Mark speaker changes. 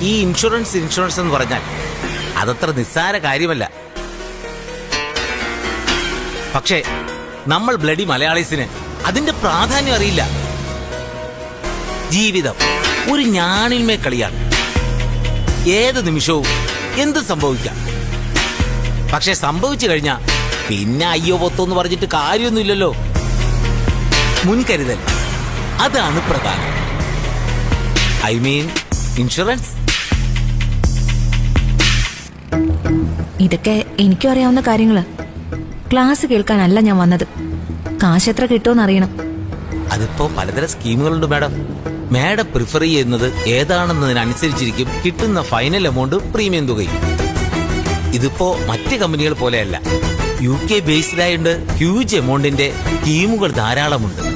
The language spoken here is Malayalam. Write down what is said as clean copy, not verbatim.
Speaker 1: ഈ ഇൻഷുറൻസ് എന്ന് പറഞ്ഞാൽ അതത്ര നിസ്സാര കാര്യമല്ല. പക്ഷേ നമ്മൾ ബ്ലഡി മലയാളീസിന് അതിന്റെ പ്രാധാന്യം അറിയില്ല. ജീവിതം ഒരു ഞാണിന്മേ കളിയാണ്. ഏത് നിമിഷവും എന്ത് സംഭവിക്കാം. പക്ഷെ സംഭവിച്ചു കഴിഞ്ഞാൽ പിന്നെ അയ്യോ പൊത്തോന്ന് പറഞ്ഞിട്ട് കാര്യമൊന്നുമില്ലല്ലോ. മുൻകരുതൽ അതാണ് പ്രധാനം. I mean insurance.
Speaker 2: ഇതൊക്കെ എനിക്കും അറിയാവുന്ന കാര്യങ്ങള്. ക്ലാസ് കേൾക്കാനല്ല ഞാൻ വന്നത്. കാശ് എത്ര കിട്ടുമെന്ന് അറിയണം.
Speaker 1: അതിപ്പോ പലതരം സ്കീമുകളുണ്ട് മാഡം. മാഡം പ്രിഫർ ചെയ്യുന്നത് ഏതാണെന്നതിനനുസരിച്ചിരിക്കും കിട്ടുന്ന ഫൈനൽ എമൗണ്ട്, പ്രീമിയം തുകയും. ഇതിപ്പോ മറ്റ് കമ്പനികൾ പോലെയല്ല. UK ബേസ്ഡായിട്ട് ഹ്യൂജ് എമൗണ്ടിന്റെ സ്കീമുകൾ ധാരാളമുണ്ട്.